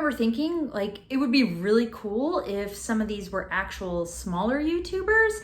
remember thinking like it would be really cool if some of these were actual smaller YouTubers.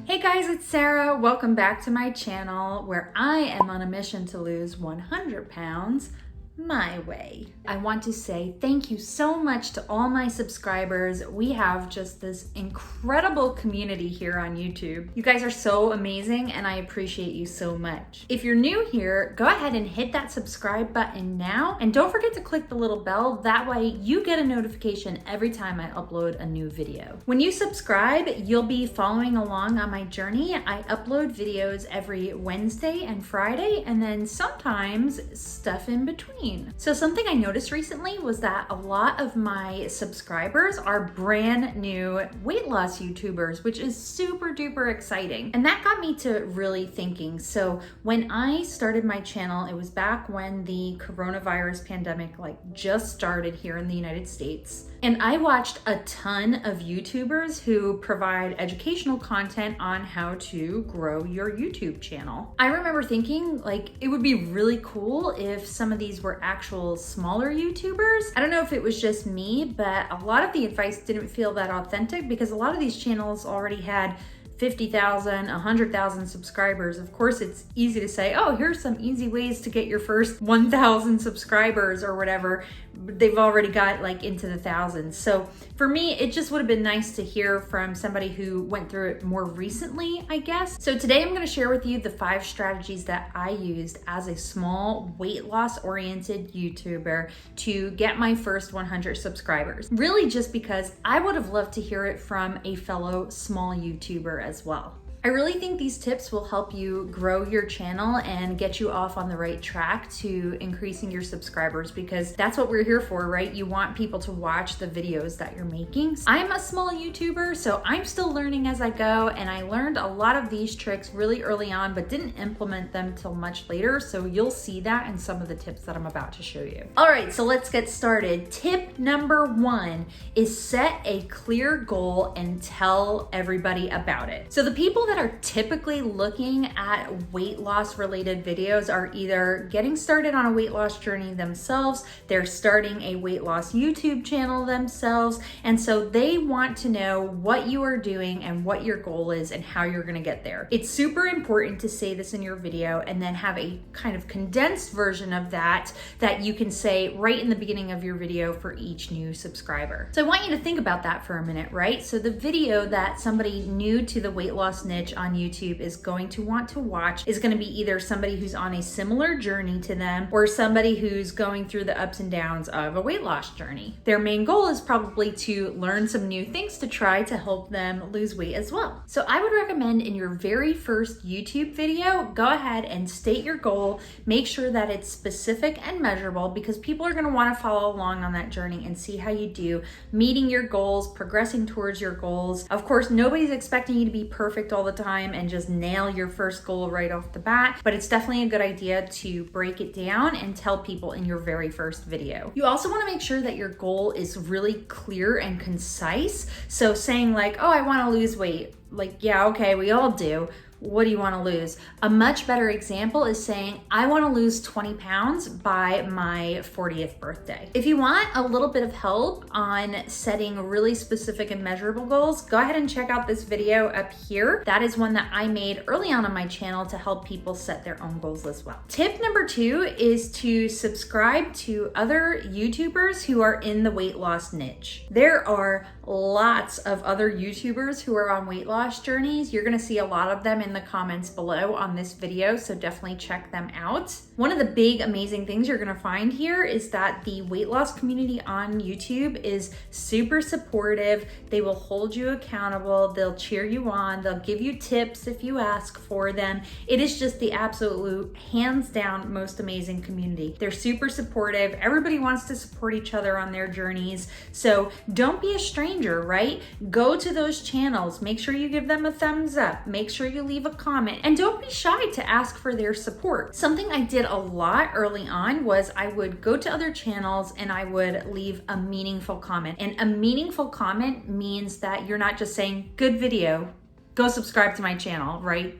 Hey guys, it's Sarah. Welcome back to my channel where I am on a mission to lose 100 pounds my way. I want to say thank you so much to all my subscribers. We have just this incredible community here on YouTube. You guys are so amazing and I appreciate you so much. If you're new here, go ahead and hit that subscribe button now and don't forget to click the little bell. That way you get a notification every time I upload a new video. When you subscribe, you'll be following along on my journey. I upload videos every Wednesday and Friday and then sometimes stuff in between. So something I noticed recently was that a lot of my subscribers are brand new weight loss YouTubers, which is super duper exciting. And that got me to really thinking. So when I started my channel, it was back when the coronavirus pandemic just started here in the United States. And I watched a ton of YouTubers who provide educational content on how to grow your YouTube channel. I remember thinking it would be really cool if some of these were actual smaller YouTubers. I don't know if it was just me, but a lot of the advice didn't feel that authentic because a lot of these channels already had 50,000, 100,000 subscribers. Of course, it's easy to say, oh, here's some easy ways to get your first 1,000 subscribers or whatever. They've already got into the thousands. So for me, it just would have been nice to hear from somebody who went through it more recently, I guess. So today I'm going to share with you the 5 strategies that I used as a small weight loss oriented YouTuber to get my first 100 subscribers. Really just because I would have loved to hear it from a fellow small YouTuber as well. I really think these tips will help you grow your channel and get you off on the right track to increasing your subscribers because that's what we're here for, right? You want people to watch the videos that you're making. I'm a small YouTuber, so I'm still learning as I go, and I learned a lot of these tricks really early on, but didn't implement them till much later, so you'll see that in some of the tips that I'm about to show you. All right, so let's get started. Tip number 1 is set a clear goal and tell everybody about it. So the people that are typically looking at weight loss related videos are either getting started on a weight loss journey themselves, they're starting a weight loss YouTube channel themselves, and so they want to know what you are doing and what your goal is and how you're gonna get there. It's super important to say this in your video and then have a kind of condensed version of that you can say right in the beginning of your video for each new subscriber. So I want you to think about that for a minute, right? So the video that somebody new to the weight loss niche on YouTube is going to want to watch is going to be either somebody who's on a similar journey to them or somebody who's going through the ups and downs of a weight loss journey. Their main goal is probably to learn some new things to try to help them lose weight as well. So I would recommend in your very first YouTube video, go ahead and state your goal. Make sure that it's specific and measurable because people are going to want to follow along on that journey and see how you do meeting your goals, progressing towards your goals. Of course, nobody's expecting you to be perfect all the time and just nail your first goal right off the bat, but it's definitely a good idea to break it down and tell people in your very first video. You also want to make sure that your goal is really clear and concise. So saying oh, I want to lose weight. Yeah, okay, we all do. What do you want to lose? A much better example is saying, I want to lose 20 pounds by my 40th birthday. If you want a little bit of help on setting really specific and measurable goals, go ahead and check out this video up here. That is one that I made early on my channel to help people set their own goals as well. Tip number 2 is to subscribe to other YouTubers who are in the weight loss niche. There are lots of other YouTubers who are on weight loss journeys. You're going to see a lot of them in the comments below on this video, so definitely check them out. One of the big amazing things you're going to find here is that the weight loss community on YouTube is super supportive. They will hold you accountable. They'll cheer you on. They'll give you tips if you ask for them. It is just the absolute hands down most amazing community. They're super supportive. Everybody wants to support each other on their journeys. So don't be a stranger, right? Go to those channels. Make sure you give them a thumbs up. Make sure you leave a comment and don't be shy to ask for their support. Something I did a lot early on was I would go to other channels and I would leave a meaningful comment. And a meaningful comment means that you're not just saying, good video, go subscribe to my channel, right?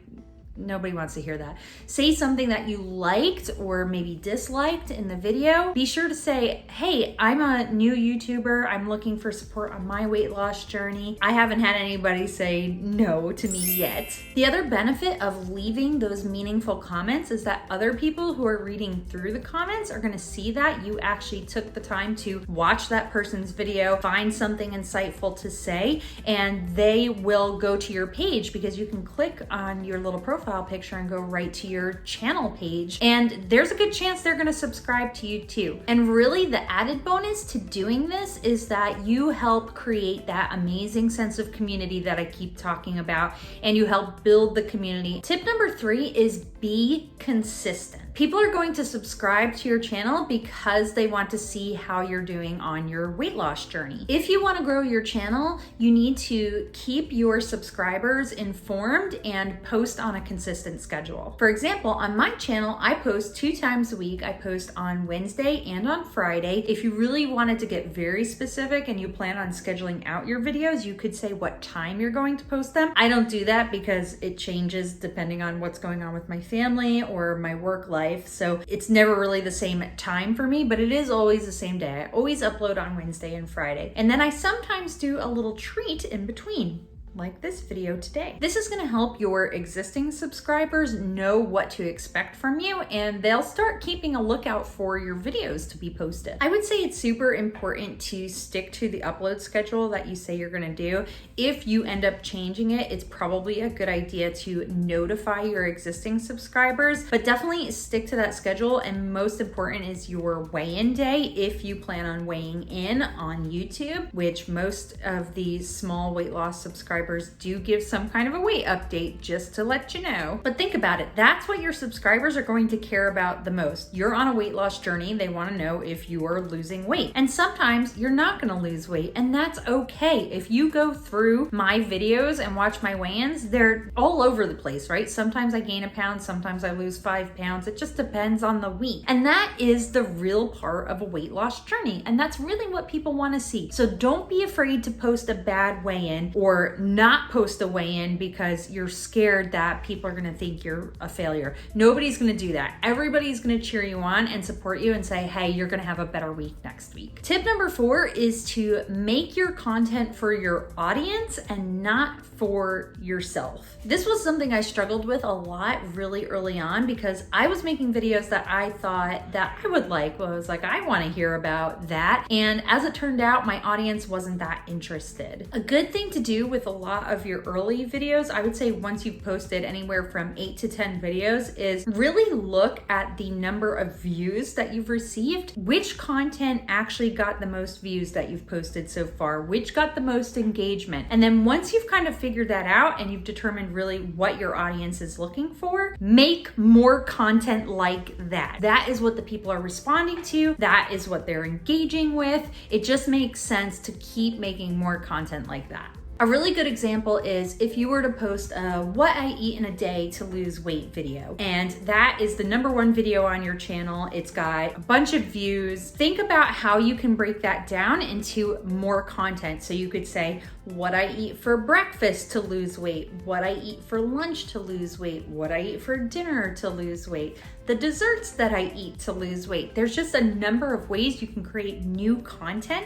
Nobody wants to hear that. Say something that you liked or maybe disliked in the video. Be sure to say, hey, I'm a new YouTuber. I'm looking for support on my weight loss journey. I haven't had anybody say no to me yet. The other benefit of leaving those meaningful comments is that other people who are reading through the comments are going to see that you actually took the time to watch that person's video, find something insightful to say, and they will go to your page because you can click on your little profile picture and go right to your channel page. And there's a good chance they're gonna subscribe to you too. And really the added bonus to doing this is that you help create that amazing sense of community that I keep talking about, and you help build the community. Tip number 3 is be consistent. People are going to subscribe to your channel because they want to see how you're doing on your weight loss journey. If you want to grow your channel, you need to keep your subscribers informed and post on a consistent schedule. For example, on my channel, I post 2 times a week. I post on Wednesday and on Friday. If you really wanted to get very specific and you plan on scheduling out your videos, you could say what time you're going to post them. I don't do that because it changes depending on what's going on with my family or my work life. So it's never really the same time for me, but it is always the same day. I always upload on Wednesday and Friday. And then I sometimes do a little treat in between, like this video today. This is gonna help your existing subscribers know what to expect from you, and they'll start keeping a lookout for your videos to be posted. I would say it's super important to stick to the upload schedule that you say you're gonna do. If you end up changing it, it's probably a good idea to notify your existing subscribers, but definitely stick to that schedule. And most important is your weigh-in day if you plan on weighing in on YouTube, which most of these small weight loss subscribers do give some kind of a weight update, just to let you know. But think about it, that's what your subscribers are going to care about the most. You're on a weight loss journey. They want to know if you are losing weight. And sometimes you're not going to lose weight, and that's okay. If you go through my videos and watch my weigh-ins, they're all over the place, right? Sometimes I gain a pound, sometimes I lose 5 pounds. It just depends on the week. And that is the real part of a weight loss journey. And that's really what people want to see. So don't be afraid to post a bad weigh-in or not post a weigh-in because you're scared that people are going to think you're a failure. Nobody's going to do that. Everybody's going to cheer you on and support you and say, hey, you're going to have a better week next week. Tip number 4 is to make your content for your audience and not for yourself. This was something I struggled with a lot really early on because I was making videos that I thought that I would like. Well, I was like, I want to hear about that. And as it turned out, my audience wasn't that interested. A good thing to do with a lot of your early videos, I would say once you've posted anywhere from 8 to 10 videos, is really look at the number of views that you've received. Which content actually got the most views that you've posted so far? Which got the most engagement? And then once you've kind of figured that out and you've determined really what your audience is looking for, make more content like that. That is what the people are responding to. That is what they're engaging with. It just makes sense to keep making more content like that. A really good example is if you were to post a what I eat in a day to lose weight video, and that is the #1 video on your channel. It's got a bunch of views. Think about how you can break that down into more content. So you could say, what I eat for breakfast to lose weight, what I eat for lunch to lose weight, what I eat for dinner to lose weight, the desserts that I eat to lose weight. There's just a number of ways you can create new content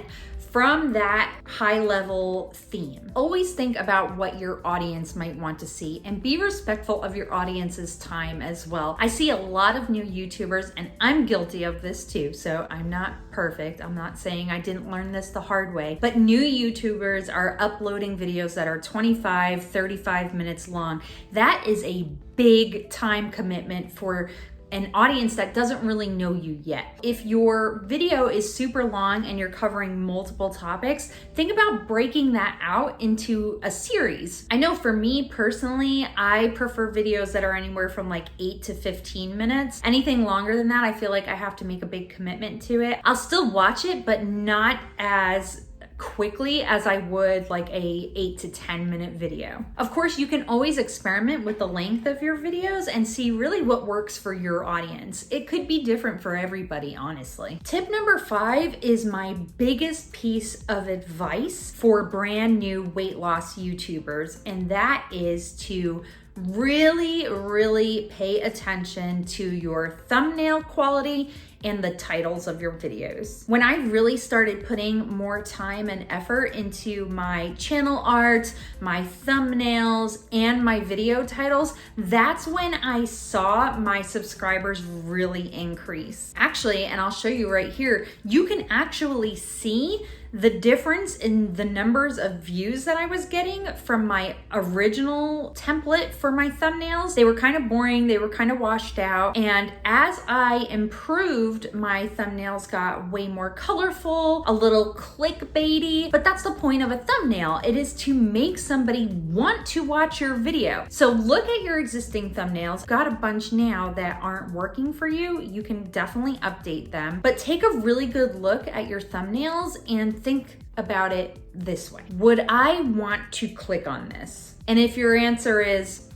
from that high level theme. Always think about what your audience might want to see and be respectful of your audience's time as well. I see a lot of new YouTubers, and I'm guilty of this too, so I'm not perfect. I'm not saying I didn't learn this the hard way, but new YouTubers are uploading videos that are 25, 35 minutes long. That is a big time commitment for an audience that doesn't really know you yet. If your video is super long and you're covering multiple topics, think about breaking that out into a series. I know for me personally, I prefer videos that are anywhere from like 8 to 15 minutes. Anything longer than that, I feel like I have to make a big commitment to it. I'll still watch it, but not as quickly as I would like a 8 to 10 minute video. Of course, you can always experiment with the length of your videos and see really what works for your audience. It could be different for everybody, honestly. Tip number 5 is my biggest piece of advice for brand new weight loss YouTubers, and that is to Really pay attention to your thumbnail quality and the titles of your videos. When I really started putting more time and effort into my channel art, my thumbnails, and my video titles, that's when I saw my subscribers really increase. Actually, and I'll show you right here, you can actually see the difference in the numbers of views that I was getting from my original template for my thumbnails. They were kind of boring, they were kind of washed out. And as I improved, my thumbnails got way more colorful, a little clickbaity, but that's the point of a thumbnail. It is to make somebody want to watch your video. So look at your existing thumbnails. Got a bunch now that aren't working for you. You can definitely update them, but take a really good look at your thumbnails and think about it this way. Would I want to click on this? And if your answer is,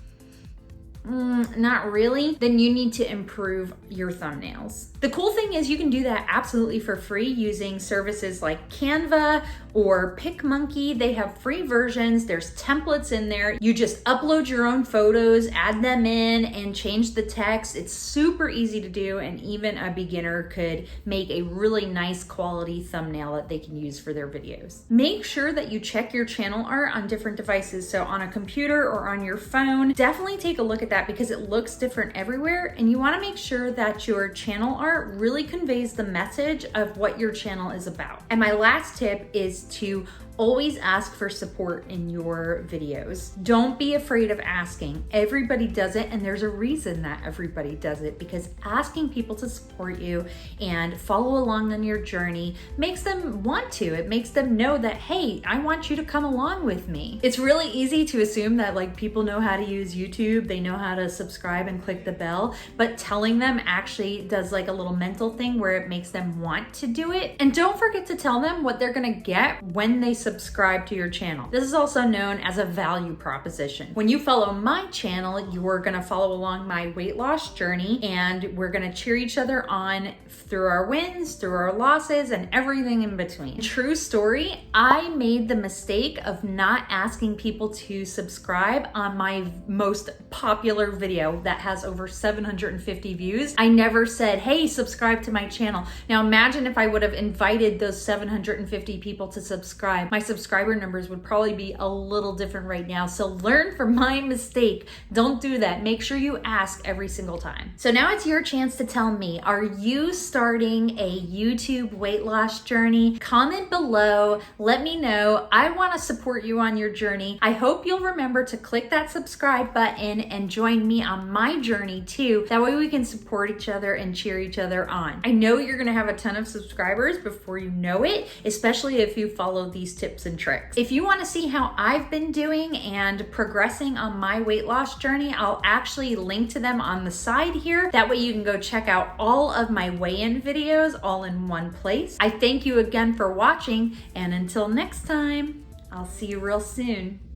not really, then you need to improve your thumbnails. The cool thing is you can do that absolutely for free using services like Canva or PicMonkey. They have free versions. There's templates in there. You just upload your own photos, add them in, and change the text. It's super easy to do, and even a beginner could make a really nice quality thumbnail that they can use for their videos. Make sure that you check your channel art on different devices. So on a computer or on your phone, definitely take a look at that because it looks different everywhere, and you want to make sure that your channel art really conveys the message of what your channel is about. And my last tip is to always ask for support in your videos. Don't be afraid of asking. Everybody does it, and there's a reason that everybody does it, because asking people to support you and follow along on your journey makes them want to. It makes them know that, hey, I want you to come along with me. It's really easy to assume that like people know how to use YouTube, they know how to subscribe and click the bell, but telling them actually does like a little mental thing where it makes them want to do it. And don't forget to tell them what they're gonna get when they subscribe to your channel. This is also known as a value proposition. When you follow my channel, you're gonna follow along my weight loss journey, and we're gonna cheer each other on through our wins, through our losses, and everything in between. True story, I made the mistake of not asking people to subscribe on my most popular video that has over 750 views. I never said, hey, subscribe to my channel. Now imagine if I would have invited those 750 people to subscribe. My subscriber numbers would probably be a little different right now. So learn from my mistake. Don't do that. Make sure you ask every single time. So now it's your chance to tell me, are you starting a YouTube weight loss journey? Comment below. Let me know. I want to support you on your journey. I hope you'll remember to click that subscribe button and join me on my journey too. That way we can support each other and cheer each other on. I know you're going to have a ton of subscribers before you know it, especially if you follow these tips and tricks. If you want to see how I've been doing and progressing on my weight loss journey, I'll actually link to them on the side here. That way you can go check out all of my weigh-in videos all in one place. I thank you again for watching, and until next time, I'll see you real soon.